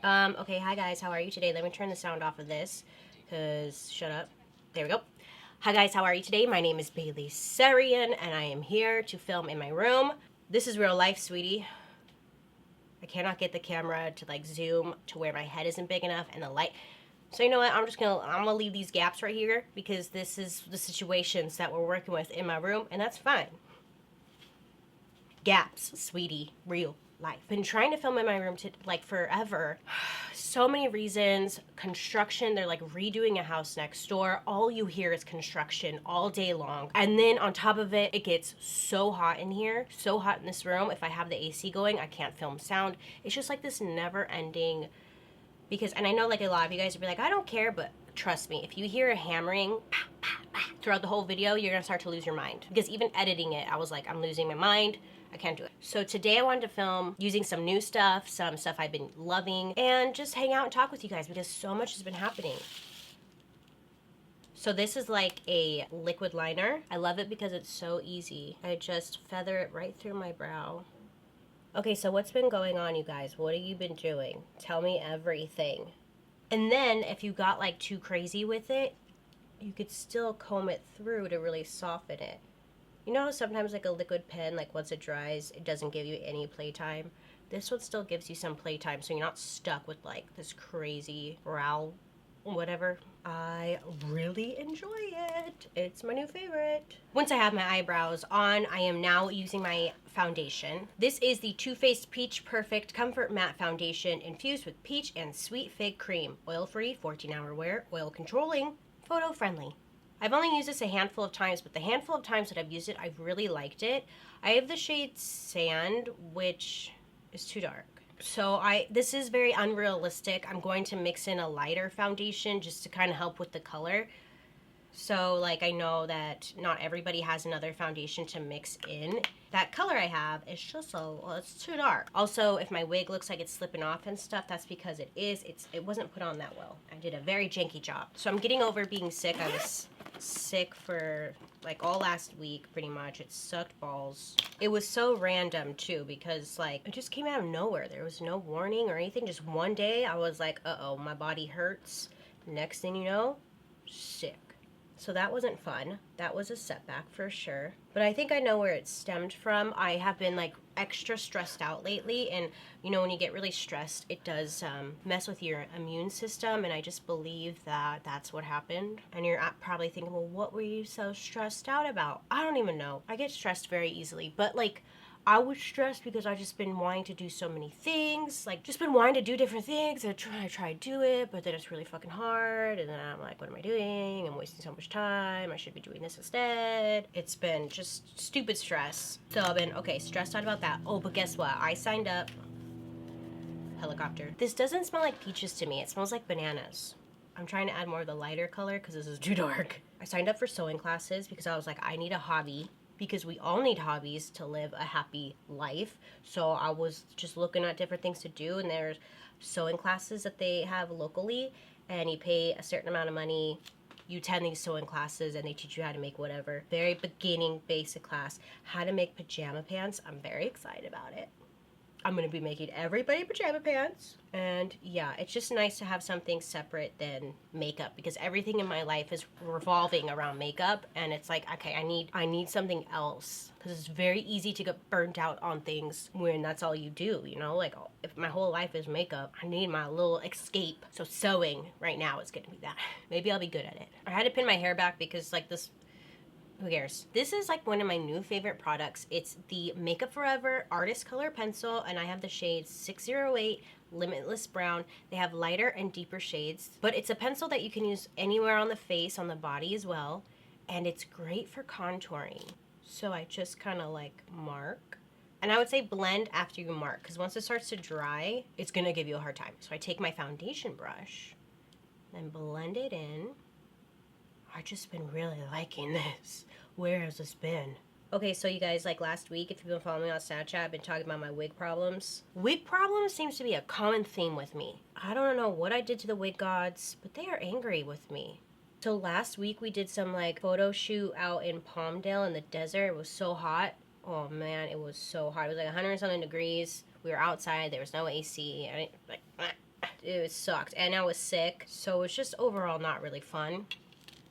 Okay, hi guys, how are you today? Let me turn the sound off of this, because, shut up. There we go. Hi guys, how are you today? My name is Bailey Sarian, and I am here to film in my room. This is real life, sweetie. I cannot get the camera to like zoom to where my head isn't big enough and the light. So you know what, I'm gonna leave these gaps right here, because this is the situations that we're working with in my room, and that's fine. Gaps, sweetie, real life. Been trying to film in my room like forever. So many reasons. Construction, they're like redoing a house next door. All you hear is construction all day long. And then on top of it, it gets so hot in here, so hot in this room. If I have the AC going, I can't film sound. It's just like this never ending, because, and I know like a lot of you guys will be like, I don't care, but trust me, if you hear a hammering throughout the whole video, you're gonna start to lose your mind. Because even editing it, I was like, I'm losing my mind. I can't do it. So today I wanted to film using some new stuff, some stuff I've been loving, and just hang out and talk with you guys because so much has been happening. So this is like a liquid liner. I love it because it's so easy. I just feather it right through my brow. Okay, so what's been going on, you guys? What have you been doing? Tell me everything. And then if you got like too crazy with it, you could still comb it through to really soften it. You know how sometimes like a liquid pen, like once it dries, it doesn't give you any playtime? This one still gives you some playtime, so you're not stuck with like this crazy brow whatever. I really enjoy it. It's my new favorite. Once I have my eyebrows on, I am now using my foundation. This is the Too Faced Peach Perfect Comfort Matte Foundation infused with peach and sweet fig cream. Oil-free, 14-hour wear, oil controlling, photo friendly. I've only used this a handful of times, but the handful of times that I've used it, I've really liked it. I have the shade Sand, which is too dark. So this is very unrealistic. I'm going to mix in a lighter foundation just to kind of help with the color. So like I know that not everybody has another foundation to mix in. That color I have is just it's too dark. Also, if my wig looks like it's slipping off and stuff, that's because it wasn't put on that well. I did a very janky job. So I'm getting over being sick. I was sick for like all last week pretty much. It sucked balls. It was so random too, because like it just came out of nowhere. There was no warning or anything. Just one day I was like, uh-oh, my body hurts. Next thing you know, sick. So that wasn't fun. That was a setback for sure. But I think I know where it stemmed from. I have been like extra stressed out lately, and you know when you get really stressed, it does mess with your immune system, and I just believe that that's what happened. And you're probably thinking, well, what were you so stressed out about? I don't even know. I get stressed very easily, but like I was stressed because I just been wanting to do so many things, like just been wanting to do different things and try to do it, but then it's really fucking hard, and then I'm like, what am I doing? I'm wasting so much time. I should be doing this instead. It's been just stupid stress. So I've been, okay, stressed out about that. Oh, but guess what? I signed up. Helicopter. This doesn't smell like peaches to me. It smells like bananas. I'm trying to add more of the lighter color because this is too dark. I signed up for sewing classes because I was like, I need a hobby, because we all need hobbies to live a happy life. So I was just looking at different things to do, and there's sewing classes that they have locally, and you pay a certain amount of money. You attend these sewing classes and they teach you how to make whatever. Very beginning basic class. How to make pajama pants. I'm very excited about it. I'm going to be making everybody pajama pants. And yeah, it's just nice to have something separate than makeup, because everything in my life is revolving around makeup, and it's like, okay, I need something else, because it's very easy to get burnt out on things when that's all you do, you know? Like, if my whole life is makeup, I need my little escape. So sewing right now is going to be that. Maybe I'll be good at it. I had to pin my hair back because like this, who cares? This is like one of my new favorite products. It's the Makeup Forever Artist Color Pencil, and I have the shades 608, Limitless Brown. They have lighter and deeper shades, but it's a pencil that you can use anywhere on the face, on the body as well, and it's great for contouring. So I just kind of like mark. And I would say blend after you mark, because once it starts to dry, it's gonna give you a hard time. So I take my foundation brush and blend it in. I've just been really liking this. Where has this been? Okay, so you guys, like last week, if you've been following me on Snapchat, I've been talking about my wig problems. Wig problems seems to be a common theme with me. I don't know what I did to the wig gods, but they are angry with me. So last week we did some like photo shoot out in Palmdale in the desert. It was so hot. Oh man, it was so hot. It was like 100 and something degrees. We were outside. There was no AC. it sucked. And I was sick, so it's just overall not really fun,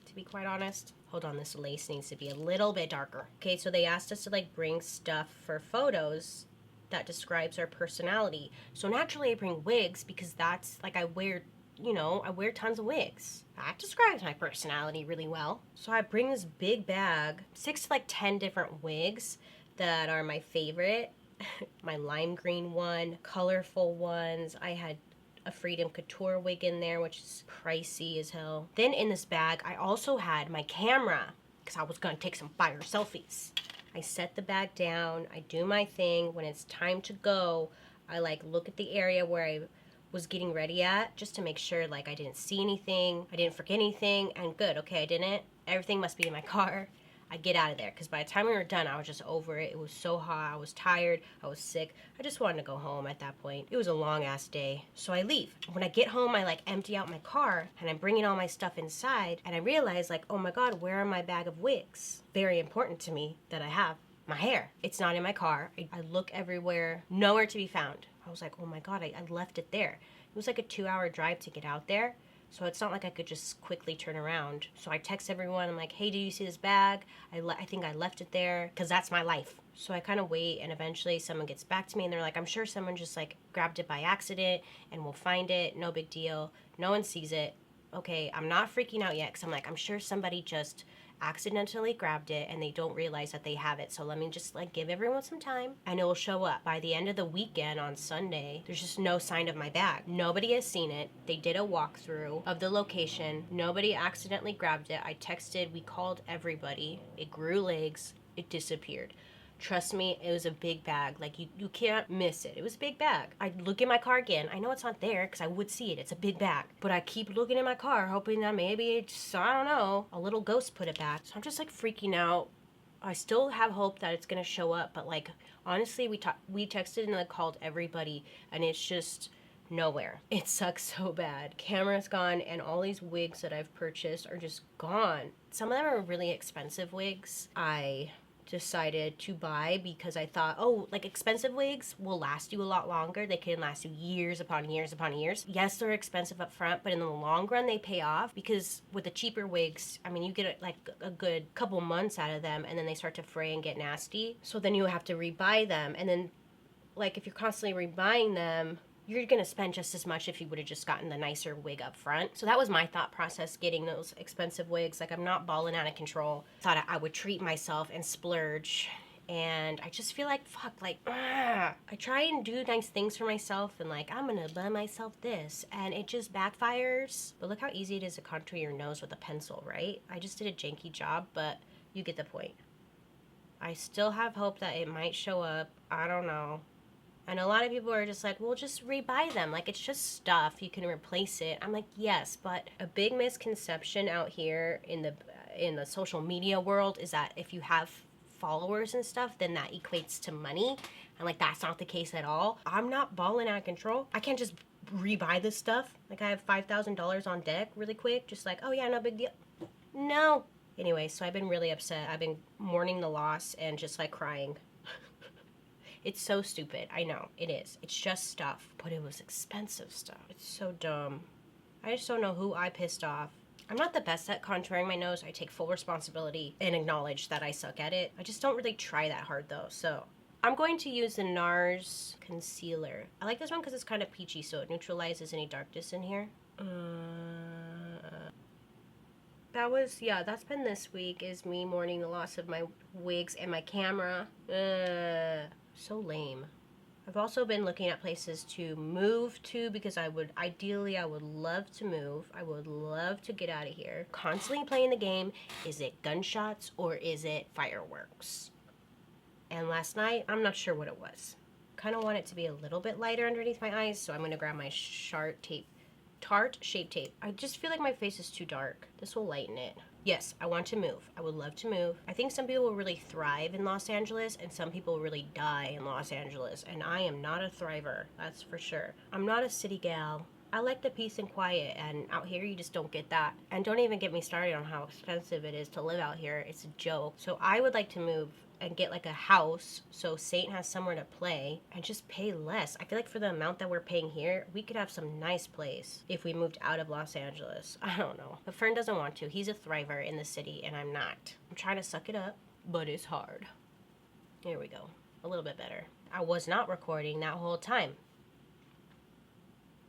to be quite honest. Hold on, this lace needs to be a little bit darker. Okay, so they asked us to like bring stuff for photos that describes our personality. So naturally I bring wigs because that's like I wear tons of wigs. That describes my personality really well. So I bring this big bag, 6 to like 10 different wigs that are my favorite. My lime green one, colorful ones. I had a Freedom Couture wig in there, which is pricey as hell. Then in this bag, I also had my camera because I was gonna take some fire selfies. I set the bag down, I do my thing. When it's time to go, I like look at the area where I was getting ready at just to make sure like I didn't see anything, I didn't forget anything, and good, okay, I didn't. Everything must be in my car. I get out of there because by the time we were done, I was just over it. It was so hot, I was tired, I was sick. I just wanted to go home at that point. It was a long ass day. So I leave. When I get home, I like empty out my car and I'm bringing all my stuff inside and I realize like, oh my God, where are my bag of wigs? Very important to me that I have my hair. It's not in my car. I look everywhere, nowhere to be found. I was like, oh my God, I left it there. It was like a 2-hour drive to get out there. So it's not like I could just quickly turn around. So I text everyone. I'm like, hey, do you see this bag? I think I left it there because that's my life. So I kind of wait and eventually someone gets back to me and they're like, I'm sure someone just like grabbed it by accident and we'll find it. No big deal. No one sees it. Okay, I'm not freaking out yet because I'm like, I'm sure somebody just accidentally grabbed it and they don't realize that they have it. So let me just like give everyone some time and it will show up. By the end of the weekend on Sunday, there's just no sign of my bag. Nobody has seen it. They did a walkthrough of the location. Nobody accidentally grabbed it. I texted, we called everybody. It grew legs. It disappeared. Trust me, it was a big bag. Like, you can't miss it. It was a big bag. I look in my car again. I know it's not there because I would see it. It's a big bag. But I keep looking in my car, hoping that maybe it's, I don't know, a little ghost put it back. So I'm just, like, freaking out. I still have hope that it's going to show up. But, like, honestly, we texted and, like, called everybody. And it's just nowhere. It sucks so bad. Camera's gone, and all these wigs that I've purchased are just gone. Some of them are really expensive wigs. I decided to buy because I thought, oh, like expensive wigs will last you a lot longer. They can last you years upon years upon years. Yes, they're expensive up front, but in the long run they pay off because with the cheaper wigs, I mean, you get like a good couple months out of them and then they start to fray and get nasty. So then you have to rebuy them. And then like if you're constantly rebuying them, you're going to spend just as much if you would have just gotten the nicer wig up front. So that was my thought process, getting those expensive wigs. Like, I'm not balling out of control. Thought I would treat myself and splurge. And I just feel like, fuck, like, I try and do nice things for myself and like, I'm going to buy myself this. And it just backfires. But look how easy it is to contour your nose with a pencil, right? I just did a janky job, but you get the point. I still have hope that it might show up. I don't know. And a lot of people are just like, well, just rebuy them. Like, it's just stuff. You can replace it. I'm like, yes, but a big misconception out here in the social media world is that if you have followers and stuff, then that equates to money. And, like, that's not the case at all. I'm not balling out of control. I can't just rebuy this stuff. Like, I have $5,000 on deck really quick. Just like, oh, yeah, no big deal. No. Anyway, so I've been really upset. I've been mourning the loss and just, like, crying. It's so stupid. I know. It is. It's just stuff. But it was expensive stuff. It's so dumb. I just don't know who I pissed off. I'm not the best at contouring my nose. I take full responsibility and acknowledge that I suck at it. I just don't really try that hard, though. So I'm going to use the Nars concealer. I like this one because it's kind of peachy, so it neutralizes any darkness in here. That's been this week, is me mourning the loss of my wigs and my camera. So lame. I've also been looking at places to move to because I would love to move. I would love to get out of here. Constantly playing the game. Is it gunshots or is it fireworks? And last night, I'm not sure what it was. Kind of want it to be a little bit lighter underneath my eyes, so I'm going to grab my Tarte Shape Tape. I just feel like my face is too dark. This will lighten it. Yes, I want to move. I would love to move. I think some people will really thrive in Los Angeles and some people will really die in Los Angeles. And I am not a thriver, that's for sure. I'm not a city gal. I like the peace and quiet, and out here you just don't get that. And don't even get me started on how expensive it is to live out here. It's a joke. So I would like to move and get like a house so Saint has somewhere to play and just pay less. I feel like for the amount that we're paying here, we could have some nice place if we moved out of Los Angeles. I don't know. But Fern doesn't want to. He's a thriver in the city and I'm not. I'm trying to suck it up, but it's hard. Here we go. A little bit better. I was not recording that whole time.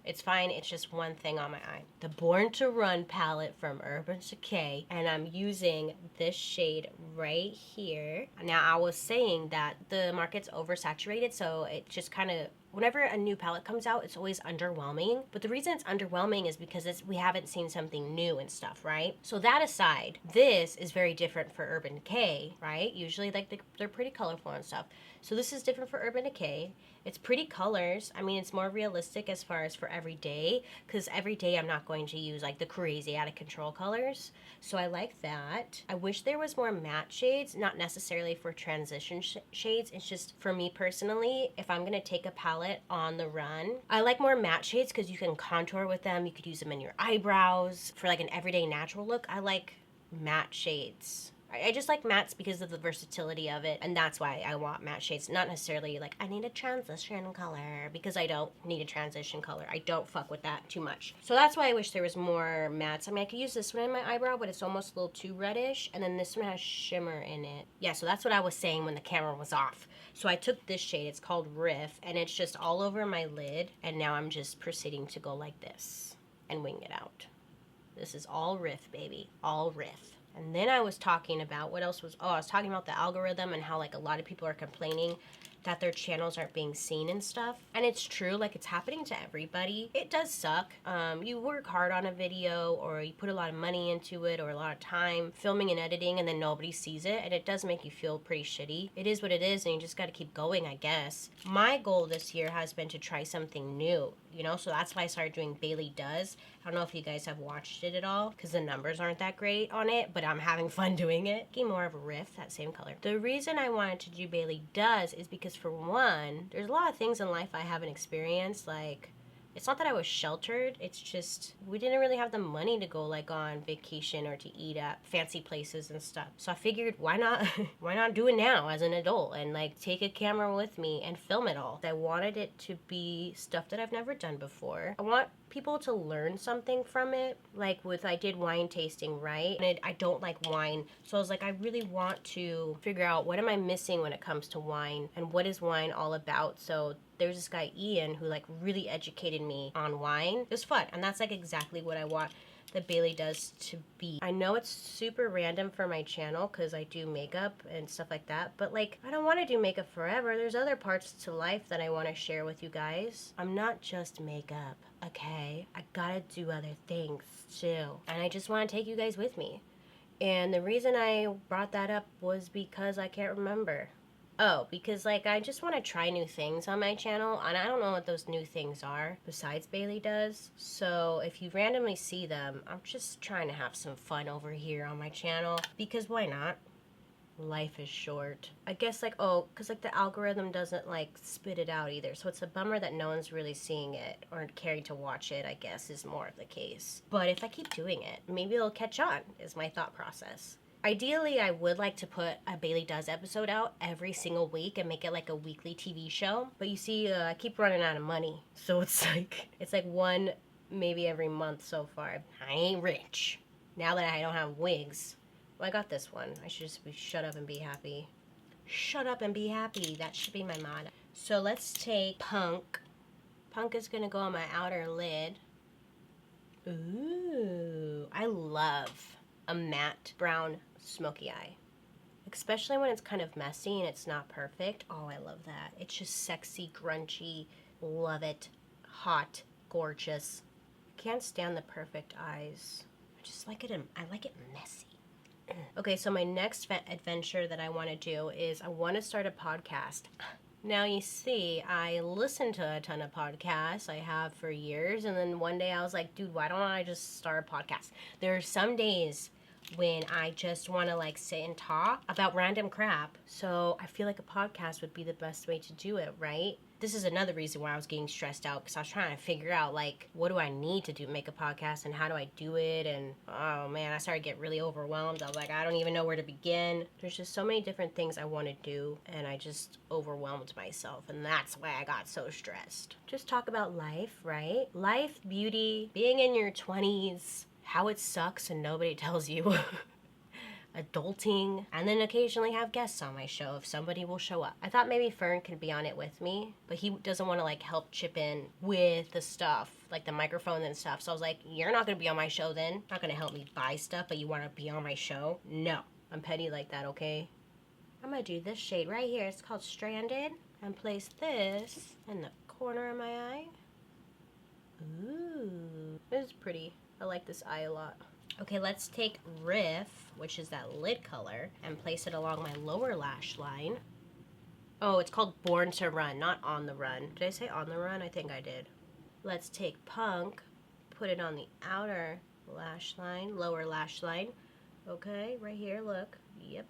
It's fine, it's just one thing on my eye. The Born to Run palette from Urban Decay, and I'm using this shade right here. Now, I was saying that the market's oversaturated, so it just kind of, whenever a new palette comes out, it's always underwhelming. But the reason it's underwhelming is because we haven't seen something new and stuff, right? So that aside, this is very different for Urban Decay, right? Usually, like, they're pretty colorful and stuff. So this is different for Urban Decay. It's pretty colors. I mean, it's more realistic as far as for every day, because every day I'm not going to use like the crazy out of control colors. So I like that. I wish there was more matte shades, not necessarily for transition shades. It's just for me personally, if I'm going to take a palette on the run, I like more matte shades because you can contour with them. You could use them in your eyebrows for like an everyday natural look. I like matte shades. I just like mattes because of the versatility of it, and that's why I want matte shades. Not necessarily like, I need a transition color, because I don't need a transition color. I don't fuck with that too much. So that's why I wish there was more mattes. I mean, I could use this one in my eyebrow, but it's almost a little too reddish, and then this one has shimmer in it. Yeah, so that's what I was saying when the camera was off. So I took this shade, it's called Riff, and it's just all over my lid, and now I'm just proceeding to go like this and wing it out. This is all Riff, baby. All Riff. And then I was talking about, what else was, I was talking about the algorithm and how like a lot of people are complaining that their channels aren't being seen and stuff. And it's true, like it's happening to everybody. It does suck. You work hard on a video, or you put a lot of money into it, or a lot of time filming and editing, and then nobody sees it, and it does make you feel pretty shitty. It is what it is, and you just gotta keep going, I guess. My goal this year has been to try something new, you know, so that's why I started doing Bailey Does. I don't know if you guys have watched it at all, because the numbers aren't that great on it, but I'm having fun doing it. Getting more of a riff, that same color. The reason I wanted to do Bailey Does is because, for one, there's a lot of things in life I haven't experienced. Like, it's not that I was sheltered, it's just we didn't really have the money to go like on vacation or to eat at fancy places and stuff. So I figured, why not why not do it now as an adult and like take a camera with me and film it all. I wanted it to be stuff that I've never done before. I want people to learn something from it. Like I did wine tasting, right? And I don't like wine, so I was like, I really want to figure out what am I missing when it comes to wine, and what is wine all about. So there's this guy Ian who like really educated me on wine. It was fun, and that's like exactly what I want the Bailey Does to be. I know it's super random for my channel because I do makeup and stuff like that, but like I don't want to do makeup forever. There's other parts to life that I want to share with you guys. I'm not just makeup, okay? I gotta do other things too, and I just want to take you guys with me. And the reason I brought that up was because I can't remember. Oh, because like I just want to try new things on my channel, and I don't know what those new things are besides Bailey Does. So if you randomly see them, I'm just trying to have some fun over here on my channel, because why not? Life is short. I guess like, oh, because like the algorithm doesn't like spit it out either, so it's a bummer that no one's really seeing it or caring to watch it, I guess, is more of the case. But if I keep doing it, maybe it'll catch on, is my thought process. Ideally, I would like to put a Bailey Does episode out every single week and make it like a weekly TV show. But you see, I keep running out of money. So it's like one maybe every month so far. I ain't rich. Now that I don't have wigs. Well, I got this one. I should just be shut up and be happy. Shut up and be happy. That should be my motto. So let's take Punk. Punk is going to go on my outer lid. Ooh, I love a matte brown smoky eye, especially when it's kind of messy and it's not perfect. Oh, I love that. It's just sexy, grungy, love it, hot, gorgeous. Can't stand the perfect eyes. I just like it, I like it messy. Okay, so my next adventure that I want to do is I want to start a podcast. Now, you see, I listen to a ton of podcasts. I have for years, and then one day I was like, dude, why don't I just start a podcast? There are some days when I just want to like sit and talk about random crap. So I feel like a podcast would be the best way to do it, right? This is another reason why I was getting stressed out, because I was trying to figure out like, what do I need to do make a podcast and how do I do it? And oh man, I started to get really overwhelmed. I was like, I don't even know where to begin. There's just so many different things I want to do, and I just overwhelmed myself, and that's why I got so stressed. Just talk about life, right? Life, beauty, being in your 20s, how it sucks and nobody tells you. Adulting, and then occasionally have guests on my show if somebody will show up. I thought maybe Fern could be on it with me, but he doesn't want to like help chip in with the stuff, like the microphone and stuff. So I was like, you're not going to be on my show then. Not going to help me buy stuff, but you want to be on my show? No, I'm petty like that, okay? I'm going to do this shade right here. It's called Stranded, and place this in the corner of my eye. Ooh, this is pretty. I like this eye a lot. Okay, let's take Riff, which is that lid color, and place it along my lower lash line. Oh, it's called Born to Run, not On the Run. Did I say On the Run? I think I did. Let's take Punk, put it on the outer lash line, lower lash line. Okay, right here, look. Yep.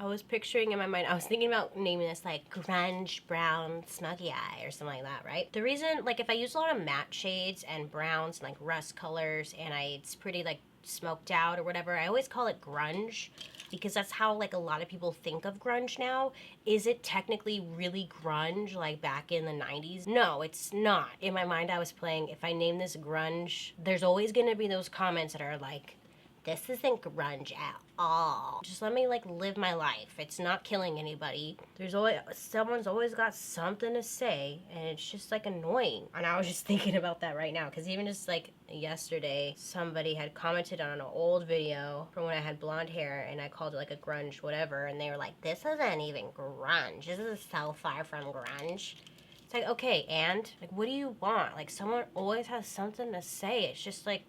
I was picturing in my mind, I was thinking about naming this like grunge brown smoky eye or something like that, right? The reason, like if I use a lot of matte shades and browns and like rust colors and it's pretty like smoked out or whatever, I always call it grunge because that's how like a lot of people think of grunge now. Is it technically really grunge like back in the 90s? No, it's not. In my mind I was playing, if I name this grunge, there's always gonna be those comments that are like, this isn't grunge at all. Just let me like live my life. It's not killing anybody. There's always, someone's always got something to say, and it's just like annoying. And I was just thinking about that right now, because even just like yesterday, somebody had commented on an old video from when I had blonde hair, and I called it like a grunge whatever, and they were like, this isn't even grunge. This is so far from grunge. It's like, okay, and like, what do you want? Like, someone always has something to say. It's just like,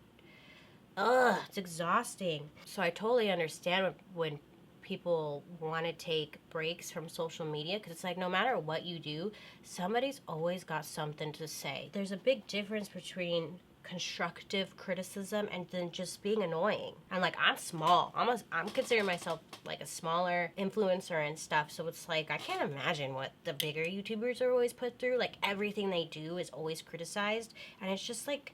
ugh, it's exhausting. So I totally understand when people want to take breaks from social media, because it's like no matter what you do, somebody's always got something to say. There's a big difference between constructive criticism and then just being annoying. And like, I'm small. I'm considering myself like a smaller influencer and stuff, so it's like I can't imagine what the bigger YouTubers are always put through. Like, everything they do is always criticized, and it's just like,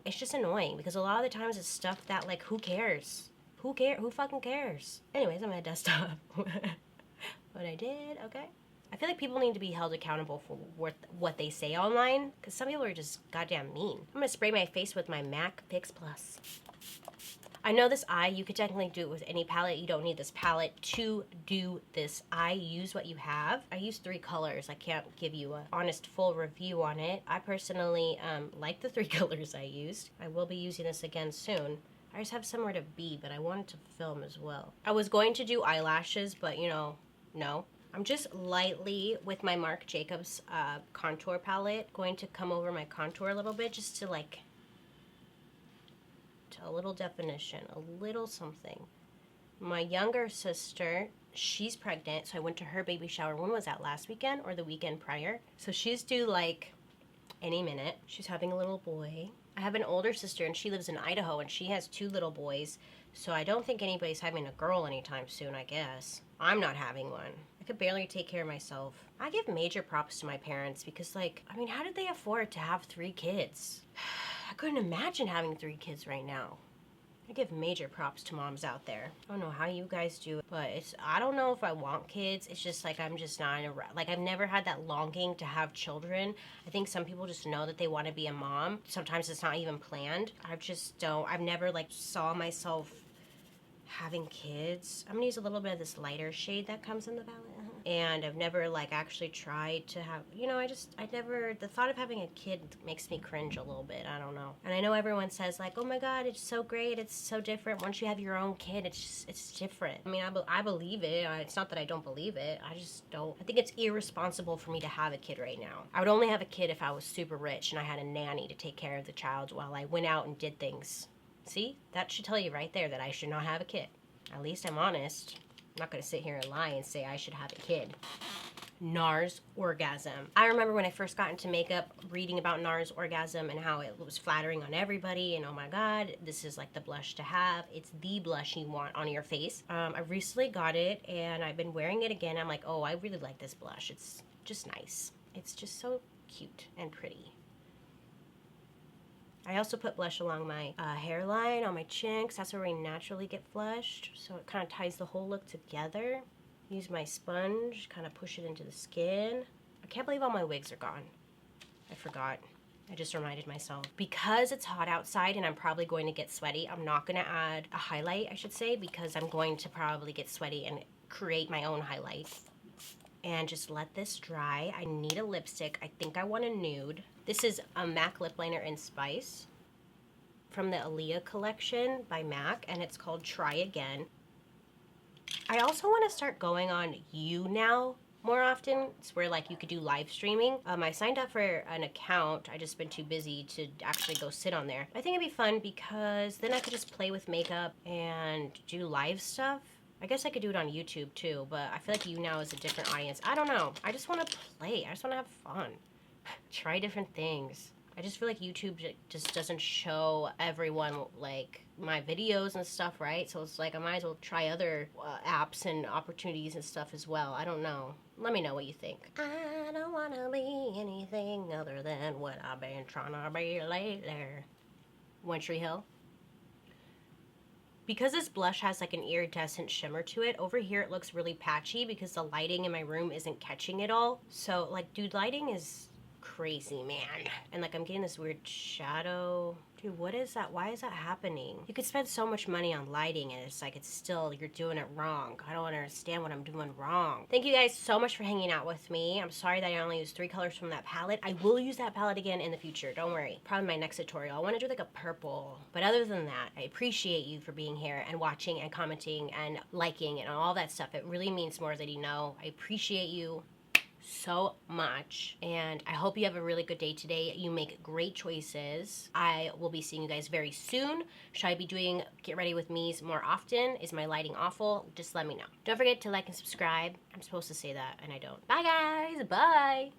it's just annoying because a lot of the times it's stuff that like, who cares? Who fucking cares? Anyways, I'm gonna dust off what I did. Okay, I feel like people need to be held accountable for what they say online, because some people are just goddamn mean. I'm gonna spray my face with my MAC Fix Plus. I know this eye, you could technically do it with any palette. You don't need this palette to do this eye. Use what you have. I use 3 colors. I can't give you an honest full review on it. I personally like the 3 colors I used. I will be using this again soon. I just have somewhere to be, but I wanted to film as well. I was going to do eyelashes, but you know, no. I'm just lightly, with my Marc Jacobs contour palette, going to come over my contour a little bit just to like, a little definition, a little something. My younger sister, she's pregnant, so I went to her baby shower. When was that, last weekend or the weekend prior? So she's due like any minute. She's having a little boy. I have an older sister and she lives in Idaho and she has 2 little boys, so I don't think anybody's having a girl anytime soon, I guess. I'm not having one. I could barely take care of myself. I give major props to my parents because, like, I mean, how did they afford to have 3 kids? I couldn't imagine having 3 kids right now. I give major props to moms out there. I don't know how you guys do it, but I don't know if I want kids. It's just like, I'm just not like, I've never had that longing to have children. I think some people just know that they want to be a mom. Sometimes it's not even planned. I've never like saw myself having kids. I'm gonna use a little bit of this lighter shade that comes in the palette. And I've never like actually tried to have, you know, the thought of having a kid makes me cringe a little bit. I don't know. And I know everyone says like, oh my God, it's so great. It's so different. Once you have your own kid, it's different. I mean, I believe it. It's not that I don't believe it. I just don't. I think it's irresponsible for me to have a kid right now. I would only have a kid if I was super rich and I had a nanny to take care of the child while I went out and did things. See, that should tell you right there that I should not have a kid. At least I'm honest. I'm not going to sit here and lie and say I should have a kid. Nars Orgasm. I remember when I first got into makeup, reading about Nars Orgasm and how it was flattering on everybody, and oh my god, this is like the blush to have. It's the blush you want on your face. I recently got it and I've been wearing it again. I'm like, oh, I really like this blush. It's just nice. It's just so cute and pretty. I also put blush along my hairline, on my chin, because that's where we naturally get flushed. So it kind of ties the whole look together. Use my sponge, kind of push it into the skin. I can't believe all my wigs are gone. I forgot. I just reminded myself. Because it's hot outside and I'm probably going to get sweaty, I'm not going to add a highlight, I should say, because I'm going to probably get sweaty and create my own highlight. And just let this dry. I need a lipstick. I think I want a nude. This is a MAC lip liner in Spice from the Aaliyah collection by MAC, and it's called Try Again. I also want to start going on now more often. It's where like you could do live streaming. I signed up for an account. I just been too busy to actually go sit on there. I think it'd be fun because then I could just play with makeup and do live stuff. I guess I could do it on YouTube too, but I feel like now is a different audience. I don't know. I just want to play. I just want to have fun. Try different things. I just feel like YouTube just doesn't show everyone like my videos and stuff, right? So it's like I might as well try other apps and opportunities and stuff as well. I don't know. Let me know what you think. I don't want to be anything other than what I've been trying to be lately. One Tree Hill. Because this blush has like an iridescent shimmer to it, over here it looks really patchy because the lighting in my room isn't catching it all. So like, dude, lighting is crazy, man. And like I'm getting this weird shadow. Dude, what is that? Why is that happening? You could spend so much money on lighting and it's like it's still, you're doing it wrong. I don't understand what I'm doing wrong. Thank you guys so much for hanging out with me. I'm sorry that I only used 3 colors from that palette. I will use that palette again in the future, don't worry. Probably my next tutorial. I want to do like a purple. But other than that, I appreciate you for being here and watching and commenting and liking and all that stuff. It really means more than you know. I appreciate you so much, and I hope you have a really good day today. You make great choices. I will be seeing you guys very soon. Should I be doing get ready with me's more often? Is my lighting awful? Just let me know. Don't forget to like and subscribe. I'm supposed to say that and I don't. Bye guys. Bye.